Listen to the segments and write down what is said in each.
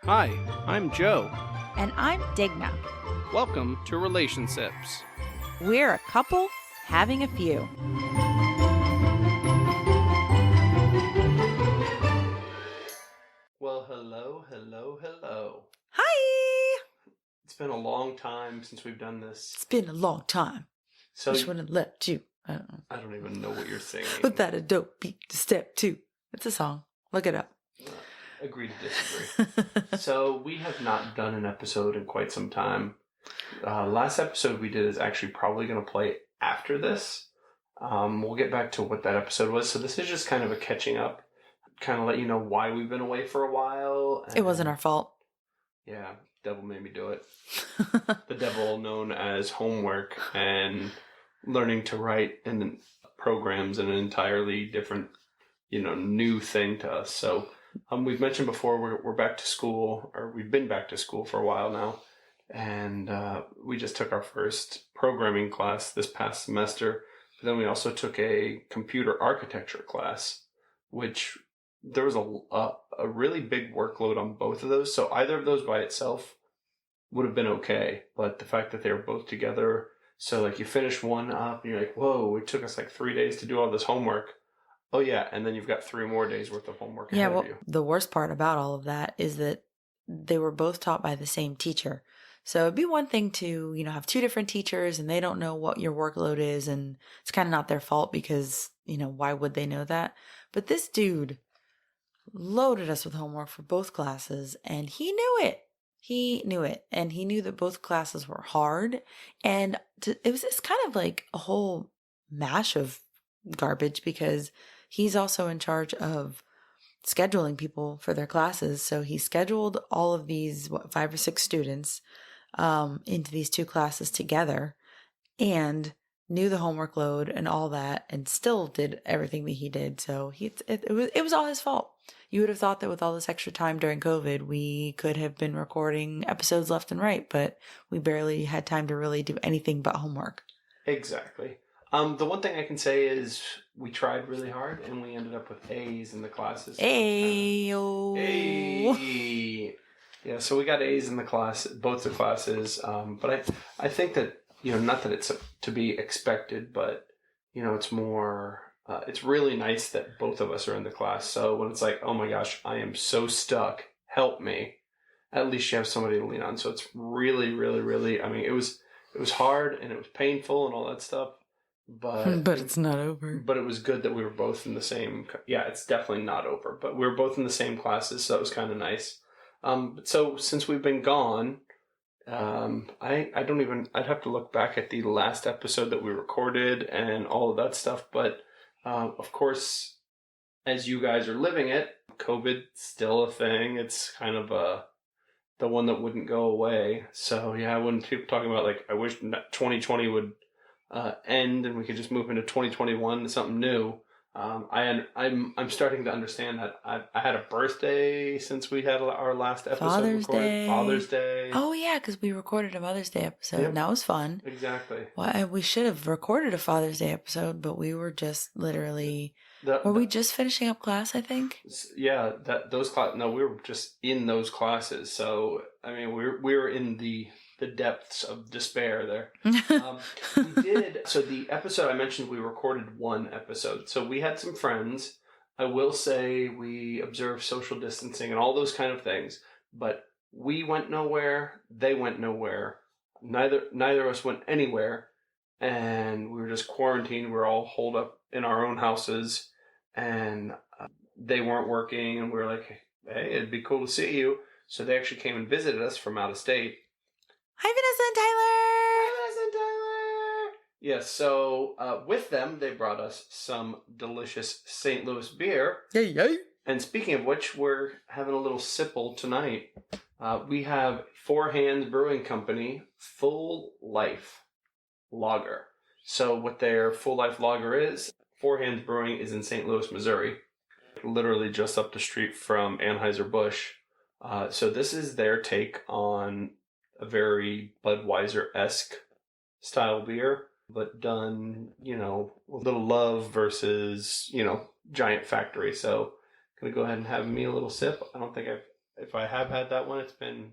Hi, I'm Joe. And I'm Digna. Welcome to Relationships. We're a couple having a few. Well, hello. Hi! It's been a long time since we've done this. It's been a long time. So Just wouldn't let you. I don't know. I don't even know what you're singing. Without a dope beat to step two. It's a song. Look it up. Agree to disagree. So we have not done an episode in quite some time. Last episode we did is actually probably going to play after this. We'll get back to what that episode was. So this is just kind of a catching up. Kind of let you know why we've been away for a while. It wasn't our fault. Yeah, devil made me do it. The devil known as homework and learning to write in programs in an entirely different, new thing to us. So we've mentioned before we're back to school, or we've been back to school for a while now. And we just took our first programming class this past semester. But then we also took a computer architecture class, which there was a really big workload on both of those. So either of those by itself would have been okay. But the fact that they were both together, so like you finish one up and you're like, whoa, it took us like 3 days to do all this homework. Oh yeah, and then you've got 3 more days worth of homework ahead of you. The worst part about all of that is that they were both taught by the same teacher. So it'd be one thing to, have 2 different teachers and they don't know what your workload is, and it's kind of not their fault because, why would they know that? But this dude loaded us with homework for both classes, and he knew it. And he knew that both classes were hard, and it's kind of like a whole mash of garbage because he's also in charge of scheduling people for their classes. So he scheduled all of these 5 or 6 students into these 2 classes together, and knew the homework load and all that, and still did everything that he did. So it was all his fault. You would have thought that with all this extra time during COVID, we could have been recording episodes left and right, but we barely had time to really do anything but homework. Exactly. The one thing I can say is we tried really hard and we ended up with A's in the classes. Ayo. A. Yeah, so we got A's in the class, both the classes. But I think that, not that it's to be expected, but, it's more, it's really nice that both of us are in the class. So when it's like, oh my gosh, I am so stuck, help me, at least you have somebody to lean on. So it's really, really, really, it was hard and it was painful and all that stuff. But it's not over. But it was good that we were both in the same. Yeah, it's definitely not over. But we were both in the same classes, so that was kind of nice. So since we've been gone, I don't even. I'd have to look back at the last episode that we recorded and all of that stuff. But of course, as you guys are living it, COVID's still a thing. It's kind of the one that wouldn't go away. So yeah, when people talking about like, I wish 2020 would end and we could just move into 2021 to something new. I'm starting to understand that I had a birthday since we had our last episode recorded. Father's Day. Oh yeah, because we recorded a Mother's Day episode. Yep. And that was fun. Exactly. Well, we should have recorded a Father's Day episode, but we were just literally. Were we just finishing up class? I think. Yeah, those class. No, we were just in those classes. So we were in the depths of despair there. We did. So the episode I mentioned, we recorded 1 episode. So we had some friends. I will say we observed social distancing and all those kind of things. But we went nowhere. They went nowhere. Neither of us went anywhere. And we were just quarantined. We were all holed up in our own houses. And they weren't working. And we were like, hey, it'd be cool to see you. So they actually came and visited us from out of state. Hi, Vanessa and Tyler! Hi, Vanessa and Tyler! Yes, so with them, they brought us some delicious St. Louis beer. Yay! And speaking of which, we're having a little sipple tonight. We have Four Hands Brewing Company Full Life Lager. So what their Full Life Lager is, Four Hands Brewing is in St. Louis, Missouri. Literally just up the street from Anheuser-Busch. So this is their take on a very Budweiser-esque style beer. but done, a little love versus, giant factory. So gonna go ahead and have me a little sip. I don't think if I have had that one, it's been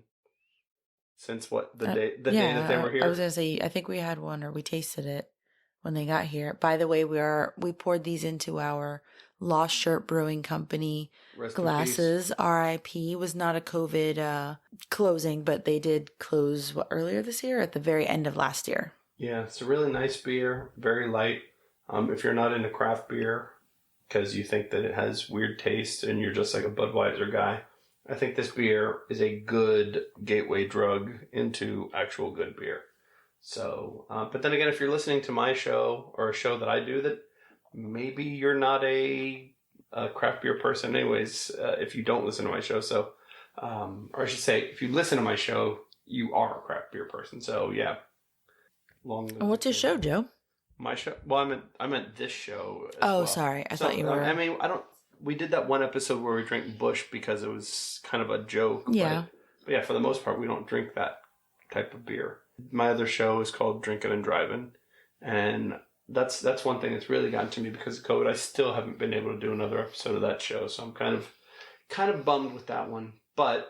since what the day that they were I was here. gonna say, I think we had one or we tasted it when they got here. By the way, we poured these into our Lost Shirt Brewing Company Rest in peace. glasses. RIP was not a COVID closing, but they did close earlier this year, at the very end of last year. Yeah, it's a really nice beer, very light. If you're not into craft beer because you think that it has weird taste and you're just like a Budweiser guy, I think this beer is a good gateway drug into actual good beer. So, but then again, if you're listening to my show or a show that I do, that maybe you're not a craft beer person, anyways. If you don't listen to my show, so or I should say, if you listen to my show, you are a craft beer person. So yeah, long live And what's the your show, king. Joe? My show. Well, I meant this show as Oh, well. sorry. I So thought you were. I mean, I don't. We did that one episode where we drank Bush because it was kind of a joke. Yeah. But yeah, for the most part, we don't drink that type of beer. My other show is called Drinking and Driving, and that's one thing that's really gotten to me because of COVID. I still haven't been able to do another episode of that show, so I'm kind of bummed with that one. But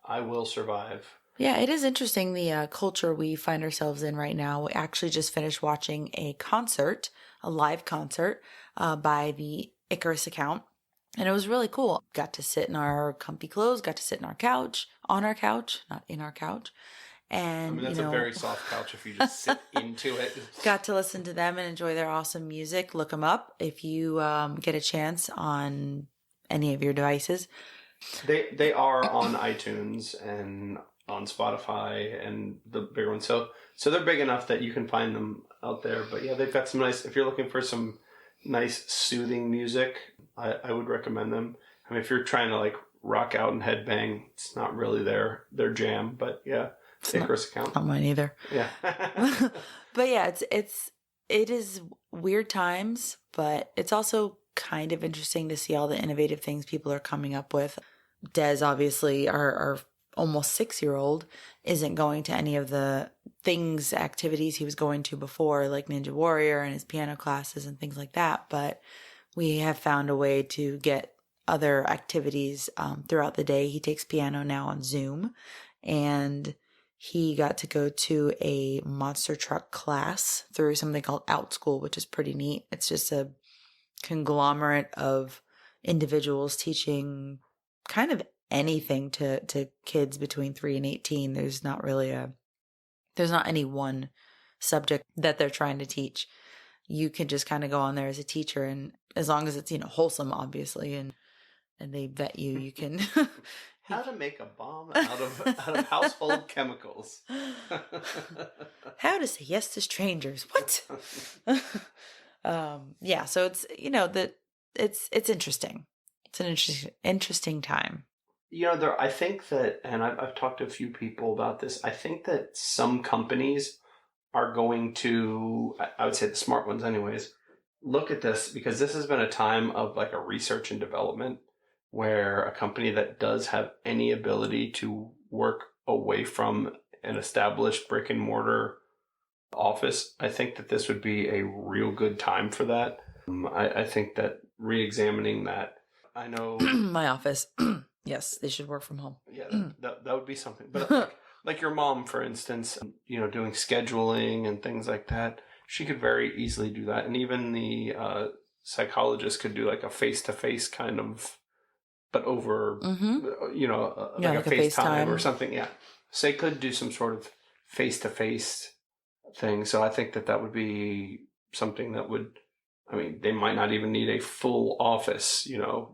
I will survive. Yeah, it is interesting the culture we find ourselves in right now. We actually just finished watching a concert, a live concert by the Icarus account. And it was really cool. Got to sit in our comfy clothes, got to sit in our couch, on our couch, not in our couch. I And, mean, that's a very soft couch if you just sit into it. got to listen to them and enjoy their awesome music. Look them up if you get a chance on any of your devices. They are on iTunes and on Spotify and the bigger ones. So they're big enough that you can find them out there. But yeah, they've got some nice. If you're looking for some nice soothing music, I would recommend them. I mean, if you're trying to like rock out and headbang, it's not really their jam. But yeah, Icarus account. Not mine either. Yeah. But yeah, it is weird times, but it's also kind of interesting to see all the innovative things people are coming up with. Des, obviously, our almost 6-year-old, isn't going to any of the activities he was going to before, like Ninja Warrior and his piano classes and things like that. But we have found a way to get other activities throughout the day. He takes piano now on Zoom, and he got to go to a monster truck class through something called Out School, which is pretty neat. It's just a conglomerate of individuals teaching kind of anything to kids between 3 and 18. There's not any one subject that they're trying to teach. You can just kind of go on there as a teacher, and as long as it's, wholesome, obviously, and they vet you, you can How to make a bomb out of household chemicals. how to say yes to strangers. What? Yeah, so it's it's interesting. It's an interesting time. I think that, and I've talked to a few people about this. I think that some companies are going to, I would say the smart ones, anyways, look at this because this has been a time of like a research and development where a company that does have any ability to work away from an established brick and mortar office, I think that this would be a real good time for that. I think that re-examining that, I know My office. Yes, they should work from home. yeah, that would be something. But like your mom, for instance, doing scheduling and things like that, she could very easily do that. And even the psychologist could do like a face-to-face kind of, but over, like a FaceTime or something. Yeah. So they could do some sort of face-to-face thing. So I think that would be something that would, I mean, they might not even need a full office,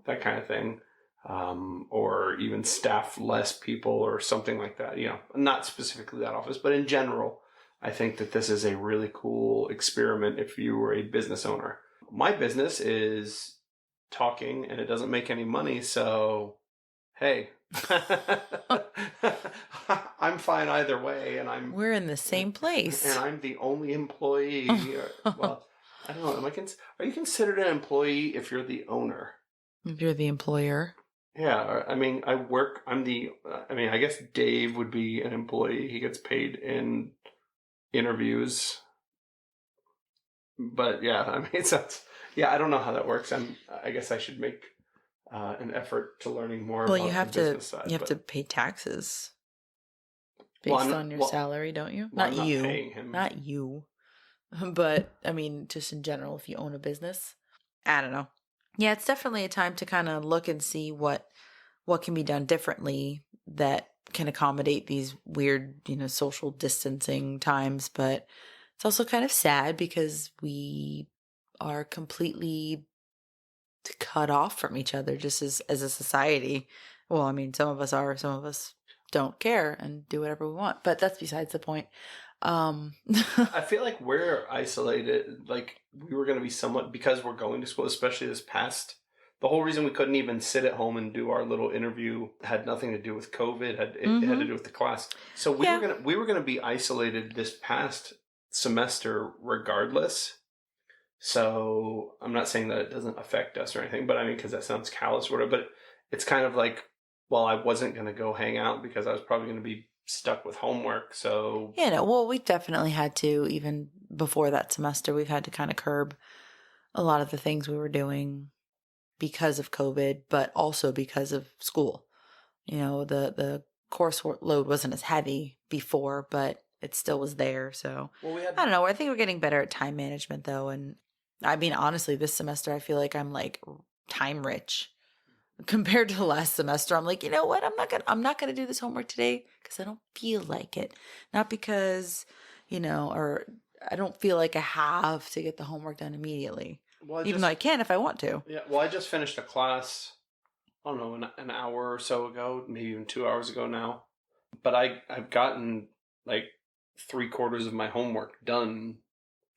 that kind of thing. Or even staff less people or something like that, not specifically that office, but in general, I think that this is a really cool experiment if you were a business owner. My business is talking and it doesn't make any money, so hey, I'm fine either way, and we're in the same place, and I'm the only employee. Well, I don't know. Are you considered an employee if you're the owner? If you're the employer. Yeah, I mean, I guess Dave would be an employee. He gets paid in interviews. But yeah, I mean, yeah, I don't know how that works. I guess I should make an effort to learning more Well, about the business side. you have to pay taxes Well, based on your salary, don't you? Well, Not I'm not you. paying him. Not you. But I mean, just in general, if you own a business, I don't know. Yeah, it's definitely a time to kind of look and see what can be done differently that can accommodate these weird, social distancing times. But it's also kind of sad because we are completely cut off from each other just as a society. Well, I mean, some of us are, some of us don't care and do whatever we want, but that's besides the point. I feel like we're isolated. Like we were going to be somewhat, because we're going to school, especially this past. The whole reason we couldn't even sit at home and do our little interview had nothing to do with COVID. It had to do with the class. So we were gonna be isolated this past semester regardless. So I'm not saying that it doesn't affect us or anything, but I mean, because that sounds callous or whatever. But it's kind of like, well, I wasn't gonna go hang out because I was probably gonna be stuck with homework. So well, we definitely had to, even before that semester, we've had to kind of curb a lot of the things we were doing because of COVID, but also because of school. The course load wasn't as heavy before, but it still was there. So I don't know. I think we're getting better at time management though. And I mean, honestly, this semester, I feel like I'm like time rich compared to last semester. I'm like, you know what? I'm not going to do this homework today because I don't feel like it. Not because, or I don't feel like I have to get the homework done immediately. Well, even though I can if I want to. Yeah, well, I just finished a class, I don't know, an hour or so ago, maybe even 2 hours ago now. But I've gotten like 3/4 of my homework done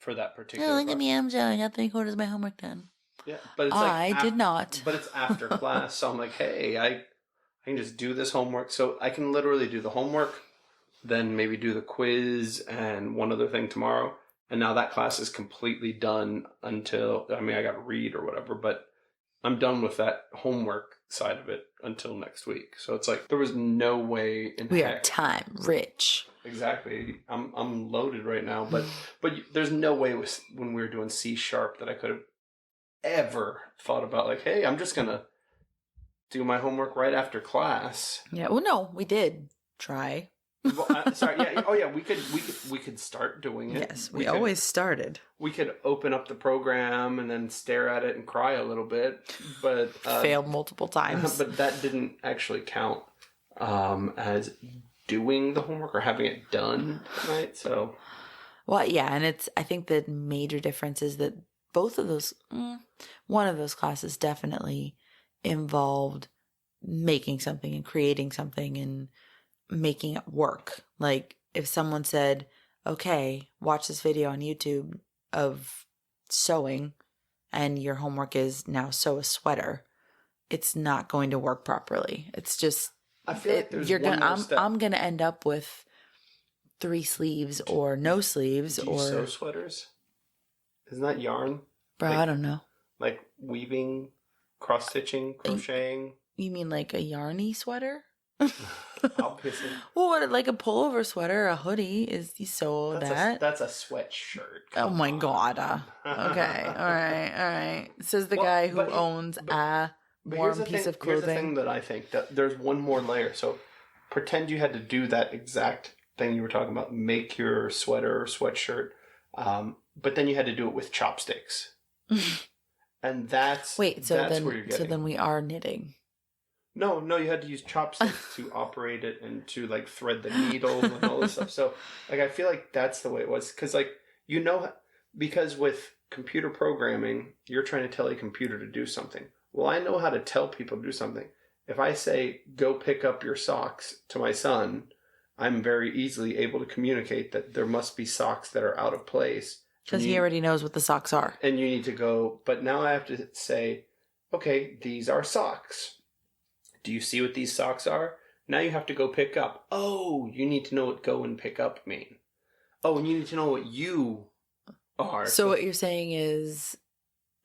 for that particular class. Look at me, I'm Joe. I got 3/4 of my homework done. Yeah, but it's I did not. But it's after class, so I'm like, hey, I can just do this homework. So I can literally do the homework, then maybe do the quiz and one other thing tomorrow. And now that class is completely done until, I mean, I got to read or whatever, but I'm done with that homework side of it until next week. So it's like, there was no way in we are time rich. Exactly. I'm loaded right now, but there's no way when we were doing C# that I could have ever thought about like, hey, I'm just going to do my homework right after class. Yeah. Well, no, we did try. Well, sorry. Yeah. Oh, yeah. We could start doing it. Yes, we always started. We could open up the program and then stare at it and cry a little bit, but failed multiple times. But that didn't actually count as doing the homework or having it done, right? So, well, yeah, and I think the major difference is that both of those, one of those classes definitely involved making something and creating something and making it work. Like if someone said, okay, watch this video on YouTube of sewing and your homework is now sew a sweater, it's not going to work properly. It's just, I feel like there's one more step. I'm going to end up with 3 sleeves or no sleeves. Do you sew sweaters? Isn't that yarn? Bro, I don't know. Like weaving, cross-stitching, crocheting? You mean like a yarny sweater? Obviously. Well, what, like a pullover sweater, a hoodie, is you sew that? That's a sweatshirt. Oh my god. Okay. All right. Says the guy who owns a warm piece of clothing. Here's the thing that I think, that there's one more layer. So pretend you had to do that exact thing you were talking about, make your sweater or sweatshirt, but then you had to do it with chopsticks. And that's where you're getting. So then we are knitting. No, you had to use chopsticks to operate it and to like thread the needle and all this stuff. So like I feel like that's the way it was, because like because with computer programming, you're trying to tell a computer to do something. Well, I know how to tell people to do something. If I say go pick up your socks to my son, I'm very easily able to communicate that there must be socks that are out of place. Because he already knows what the socks are. And you need to go, but now I have to say, okay, these are socks. Do you see what these socks are? Now you have to go pick up. Oh, you need to know what go and pick up mean. Oh, and you need to know what you are. So what you're saying is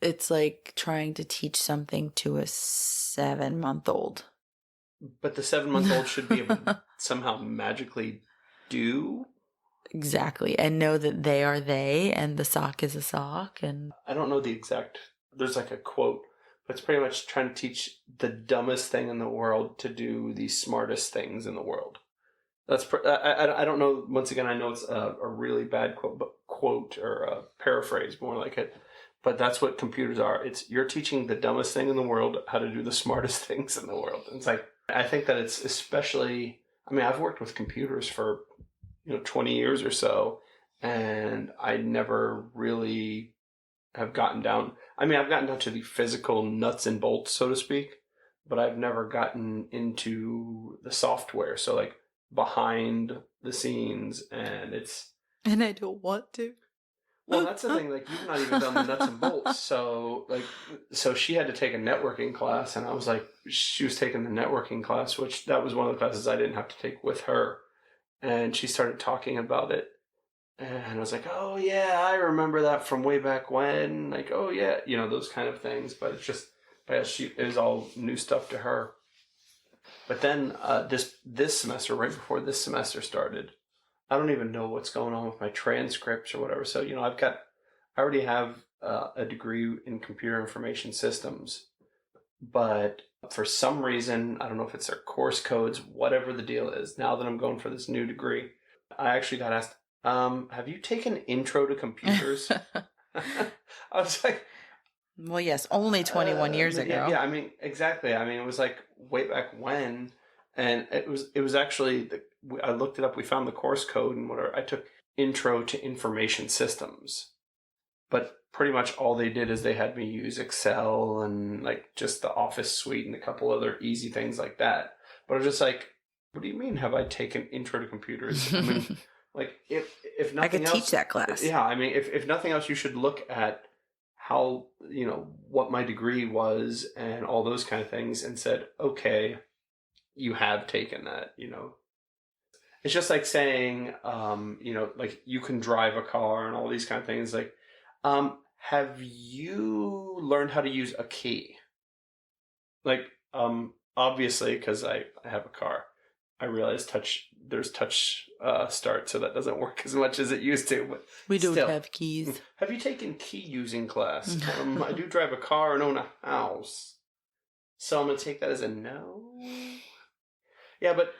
it's like trying to teach something to a 7-month-old. But the 7-month-old should be able to somehow magically do Exactly. And know that they are they and the sock is a sock. And I don't know the exact, there's like a quote, but it's pretty much trying to teach the dumbest thing in the world to do the smartest things in the world. I don't know. Once again, I know it's a really bad quote or a paraphrase, more like it. But that's what computers are. You're teaching the dumbest thing in the world how to do the smartest things in the world. It's like, I think that it's especially, I mean, I've worked with computers for 20 years or so, and I never really have gotten down. I mean, I've gotten down to the physical nuts and bolts, so to speak, but I've never gotten into the software. So like behind the scenes, and I don't want to. well, that's the thing. Like, you've not even done the nuts and bolts. So she had to take a networking class, and I was like, she was taking the networking class, which that was one of the classes I didn't have to take with her. And she started talking about it, and I was like, oh yeah, I remember that from way back when. Like, oh yeah, those kind of things. But it's just, it was all new stuff to her. But then this semester, right before this semester started, I don't even know what's going on with my transcripts or whatever. So, I already have a degree in computer information systems, but for some reason, I don't know if it's their course codes, whatever the deal is, now that I'm going for this new degree, I actually got asked, have you taken Intro to Computers? I was like, well, yes, only 21 years ago. Yeah, I mean, exactly. I mean, it was like way back when, and it was actually, I looked it up, we found the course code and whatever. I took Intro to Information Systems, but pretty much all they did is they had me use Excel and like just the Office suite and a couple other easy things like that. But I was just like, what do you mean have I taken Intro to Computers? I mean, like, if nothing else, I could teach that class. Yeah, I mean, if nothing else, you should look at how, what my degree was and all those kind of things, and said, okay, you have taken that, It's just like saying, like, you can drive a car and all these kind of things. Like, have you learned how to use a key? Like, obviously, because I have a car, I realize there's touch start, so that doesn't work as much as it used to. But we don't still, have keys. Have you taken key using class? I do drive a car and own a house, so I'm gonna take that as a no. Yeah, but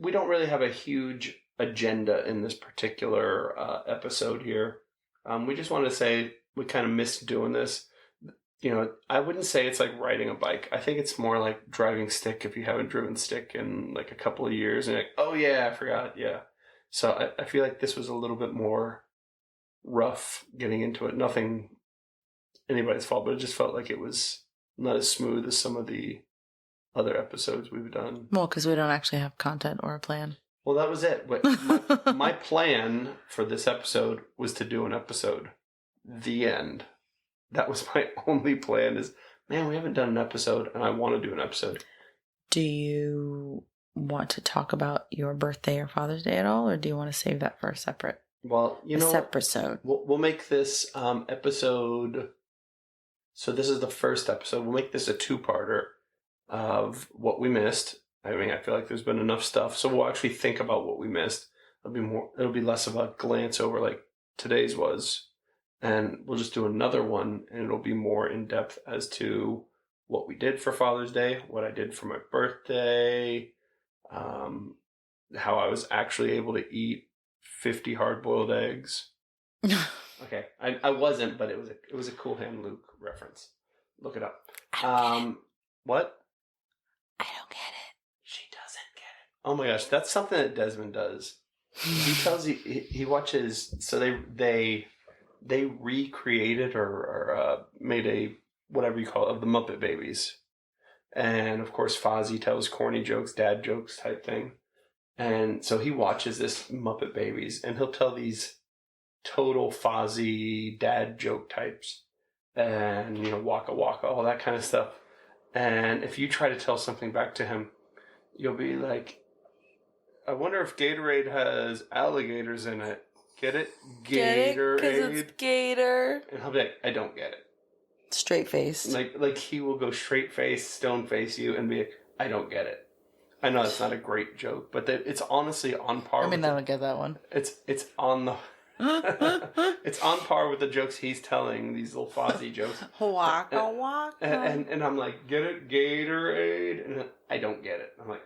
we don't really have a huge agenda in this particular episode here. We just wanted to say we kind of missed doing this. I wouldn't say it's like riding a bike. I think it's more like driving stick if you haven't driven stick in like a couple of years, and you're like, oh yeah, I forgot, yeah. So I feel like this was a little bit more rough getting into it. Nothing anybody's fault, but it just felt like it was not as smooth as some of the other episodes we've done. Well, because we don't actually have content or a plan. Well, that was it. My plan for this episode was to do an episode. The end. That was my only plan is, man, we haven't done an episode, and I want to do an episode. Do you want to talk about your birthday or Father's Day at all, or do you want to save that for a separate? Well, separate episode. We'll make this episode. So this is the first episode. We'll make this a two-parter of what we missed. I mean, I feel like there's been enough stuff, so we'll actually think about what we missed. It'll be less of a glance over like today's was. And we'll just do another one, and it'll be more in depth as to what we did for Father's Day, what I did for my birthday, how I was actually able to eat 50 hard-boiled eggs. Okay, I wasn't, but it was a Cool Hand Luke reference. Look it up. What? I don't get it. She doesn't get it. Oh my gosh, that's something that Desmond does. He tells you he watches. So they recreated or made a, whatever you call it, of the Muppet Babies. And of course Fozzie tells corny jokes, dad jokes type thing. And so he watches this Muppet Babies, and he'll tell these total Fozzie dad joke types. And, waka waka, all that kind of stuff. And if you try to tell something back to him, you'll be like, I wonder if Gatorade has alligators in it. Get it? Gatorade. Because it's Gator. And he'll be like, I don't get it. Straight face. Like he will go straight face, stone face you, and be like, I don't get it. I know it's not a great joke, but it's honestly on par. I mean, I don't get that one. It's on the. It's on par with the jokes he's telling. These little Fozzie jokes. Waka waka. And I'm like, get it, Gatorade, and I don't get it. I'm like,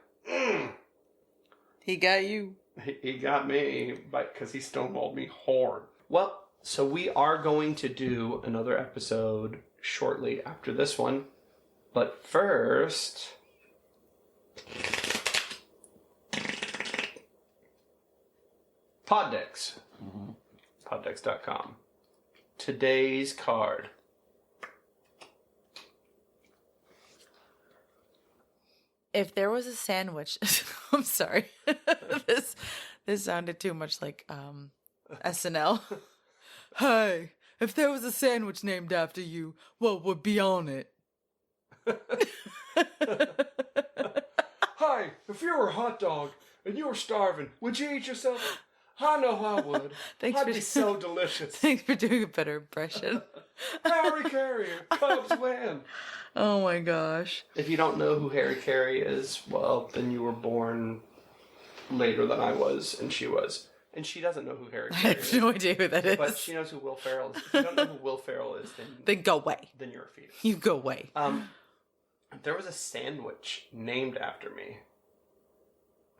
He got you. He got me, because he stonewalled me hard. Well, so we are going to do another episode shortly after this one, but first. Poddex. Poddex.com. Today's card. If there was a sandwich, I'm sorry. This sounded too much like SNL. Hey, if there was a sandwich named after you, what would be on it? Hi, if you were a hot dog and you were starving, would you eat yourself? I know I would. I'd be so delicious. Thanks for doing a better impression. Harry Carey, Cubs win. Oh my gosh. If you don't know who Harry Carey is, well, then you were born later than I was and she was. And she doesn't know who Harry I Carey is. have no idea who that is. But she knows who Will Ferrell is. If you don't know who Will Ferrell is, then go away. Then you're a fetus. You go away. There was a sandwich named after me.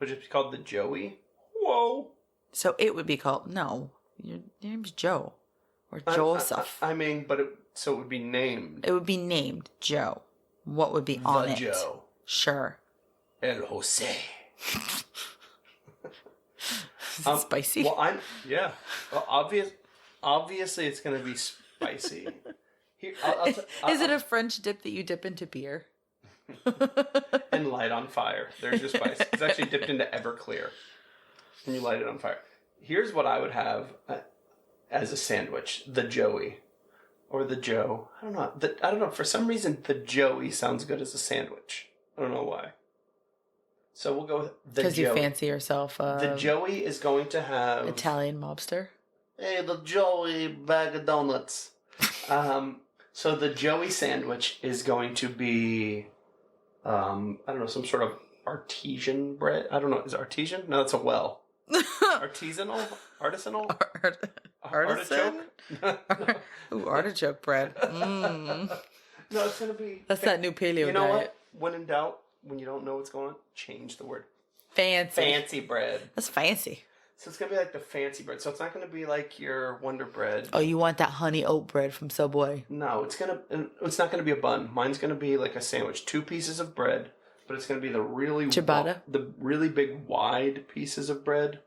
Would it be called the Joey? Whoa. So it would be called, no, your name's Joe. Or Joseph. I mean, but so it would be named. It would be named Joe. What would be on it? The Joe. Sure. El Jose. Spicy? Well, yeah. Well, obviously it's going to be spicy. Here, Is it a French dip that you dip into beer? And light on fire. There's your spice. It's actually dipped into Everclear. And you light it on fire. Here's what I would have as a sandwich. The Joey. Or the Joe. I don't know. For some reason, the Joey sounds good as a sandwich. I don't know why. So we'll go with the Joey. Because you fancy yourself the Joey is going to have... Italian mobster. Hey, the Joey bag of donuts. So the Joey sandwich is going to be... I don't know, some sort of artesian bread. I don't know. Is it artesian? No, that's a well. Artisanal? Artisanal? Artisan? Artichoke? Ooh, artichoke bread. Mm. No, it's going to be... That's that new paleo You know diet. what? When in doubt, when you don't know what's going on, change the word. Fancy. Fancy bread. That's fancy. So it's going to be like the fancy bread. So it's not going to be like your Wonder Bread. Oh, you want that honey oat bread from Subway? No, it's not going to be a bun. Mine's going to be like a sandwich. 2 pieces of bread, but it's going to be the really... Ciabatta? The really big, wide pieces of bread.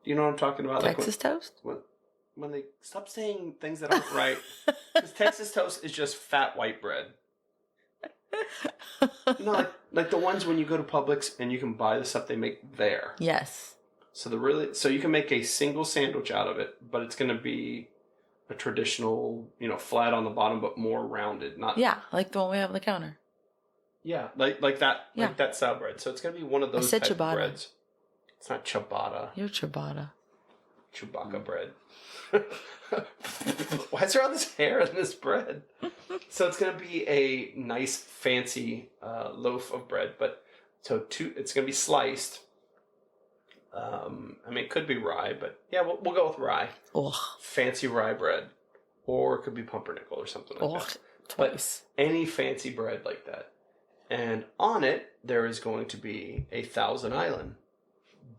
You know what I'm talking about? Texas toast? When they stop saying things that aren't right. Because Texas toast is just fat white bread. No, like the ones when you go to Publix and you can buy the stuff they make there. Yes. So you can make a single sandwich out of it, but it's going to be a traditional, flat on the bottom, but more rounded. Not like the one we have on the counter. Yeah, like that, like that style bread. So it's going to be one of those type of breads. It's not ciabatta. You're ciabatta. Chewbacca bread. Why is there all this hair in this bread? So it's going to be a nice, fancy loaf of bread, but it's going to be sliced. It could be rye, but yeah, we'll go with rye. Ugh. Fancy rye bread, or it could be pumpernickel or something like that. Twice. But any fancy bread like that, and on it there is going to be a Thousand Island,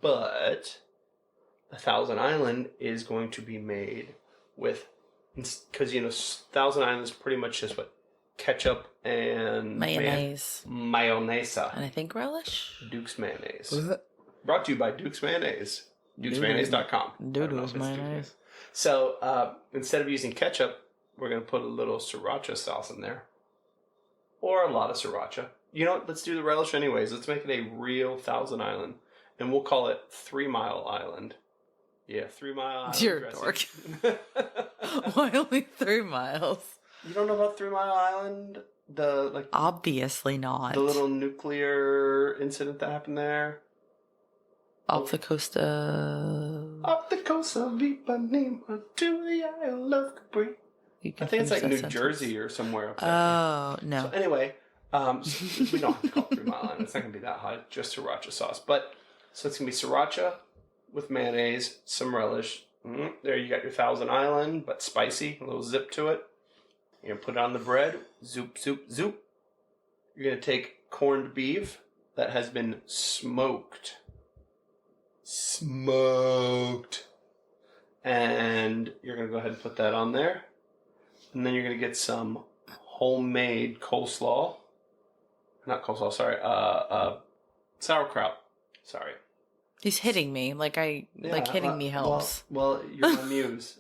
but a Thousand Island is going to be made with, because Thousand Island is pretty much just what ketchup and mayonnaise, mayonnaise, and I think relish. Duke's mayonnaise. Brought to you by Duke's Mayonnaise. DukesMayonnaise.com. Duke's mayonnaise. So instead of using ketchup, we're going to put a little sriracha sauce in there. Or a lot of sriracha. You know what? Let's do the relish anyways. Let's make it a real Thousand Island. And we'll call it 3 Mile Island. Yeah, 3 Mile Island. You're a dork. Why only 3 miles? You don't know about 3 Mile Island? Obviously not. The little nuclear incident that happened there? Off the coast of Ipanema to the Isle of Capri. I think it's like New Jersey or somewhere up there. Oh, no. So anyway, So we don't have to call it 3 Mile Island. It's not going to be that hot. Just sriracha sauce. So it's going to be sriracha with mayonnaise, some relish. There you got your Thousand Island, but spicy. A little zip to it. You're going to put it on the bread. Zoop, zoop, zoop. You're going to take corned beef that has been smoked. And you're going to go ahead and put that on there. And then you're going to get some homemade coleslaw. Not coleslaw, sorry. Sauerkraut. Sorry. He's hitting me. Like hitting me helps. Well, you're my muse.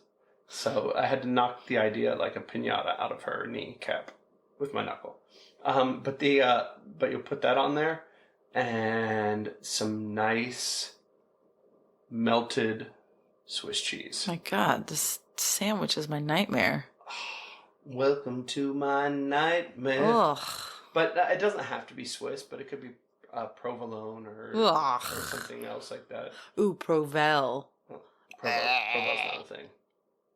So I had to knock the idea like a piñata out of her kneecap with my knuckle. But you'll put that on there and some nice melted Swiss cheese. My God, this sandwich is my nightmare. Welcome to my nightmare. Ugh. But it doesn't have to be Swiss, but it could be provolone or something else like that. Ooh, Provel. Provel's not a thing.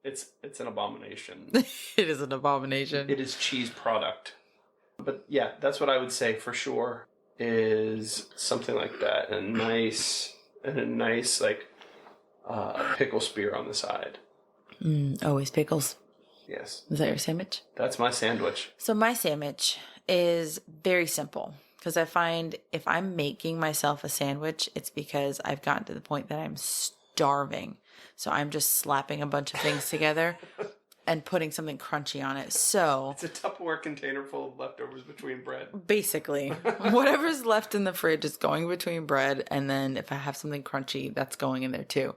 It's an abomination. It is an abomination. It is cheese product. But yeah, that's what I would say for sure is something like that. And a nice like pickle spear on the side. Always pickles. Yes. Is that your sandwich? That's my sandwich. So my sandwich is very simple because I find if I'm making myself a sandwich, it's because I've gotten to the point that I'm starving. So I'm just slapping a bunch of things together and putting something crunchy on it. So it's a Tupperware container full of leftovers between bread. Basically, whatever's left in the fridge is going between bread. And then if I have something crunchy, that's going in there too.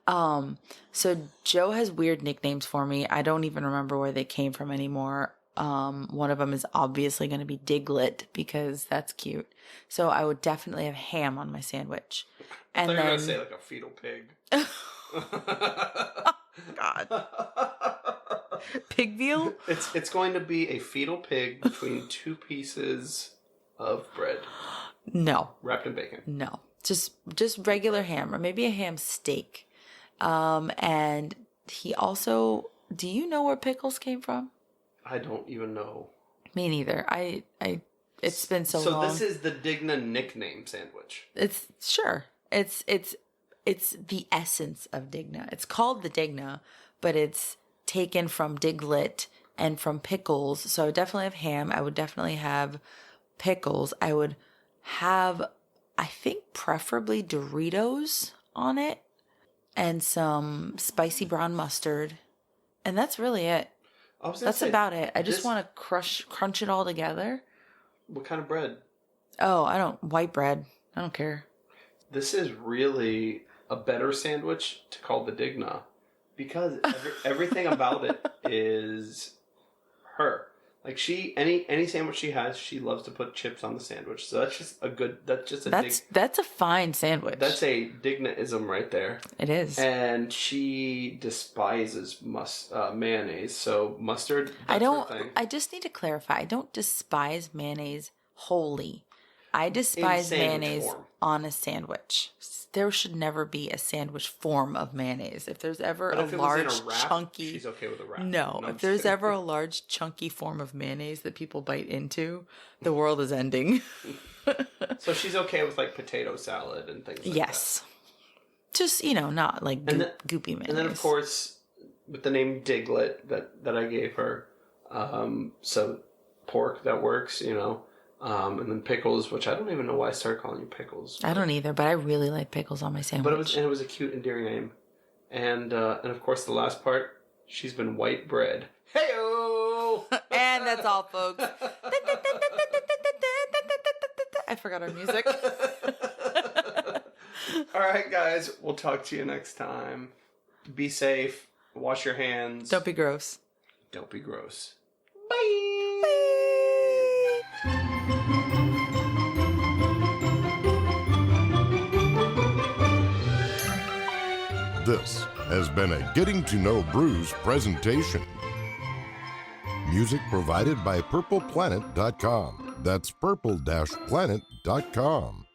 So Joe has weird nicknames for me. I don't even remember where they came from anymore. One of them is obviously going to be Diglet because that's cute. So I would definitely have ham on my sandwich. And I thought you were then going to say like a fetal pig. God. Pig veal? It's going to be a fetal pig between 2 pieces of bread. No. Wrapped in bacon. No. Just regular ham or maybe a ham steak. And he also, do you know where pickles came from? I don't even know. Me neither. It's been so long. So this is the Digna nickname sandwich. It's the essence of Digna. It's called the Digna, but it's taken from Diglet and from pickles. So I would definitely have ham. I would definitely have pickles. I would have, I think, preferably Doritos on it and some spicy brown mustard. And that's really it. That's about it. I just want to crunch it all together. What kind of bread? Oh, white bread. I don't care. This is really a better sandwich to call the Digna because everything about it is her. Like any sandwich she has, she loves to put chips on the sandwich. So that's a fine sandwich. That's a Digna-ism right there. It is. And she despises mayonnaise. So mustard, that's her thing. I just need to clarify. I don't despise mayonnaise wholly. I despise mayonnaise form. On a sandwich. There should never be a sandwich form of mayonnaise. If there's ever a large chunky, she's okay with a wrap. No, if there's ever a large chunky form of mayonnaise that people bite into, the world is ending. So she's okay with like potato salad and things like that. Yes. Just, not like goopy mayonnaise. And then of course with the name Diglet that I gave her, so pork that works, and then pickles, which I don't even know why I started calling you pickles. I don't either, but I really like pickles on my sandwich. But it was a cute, endearing name, and of course the last part, she's been white bread. Heyo! And that's all, folks. I forgot our music. All right, guys, we'll talk to you next time. Be safe. Wash your hands. Don't be gross. Don't be gross. Bye. This has been a Getting to Know Brews presentation. Music provided by purpleplanet.com. That's purple-planet.com.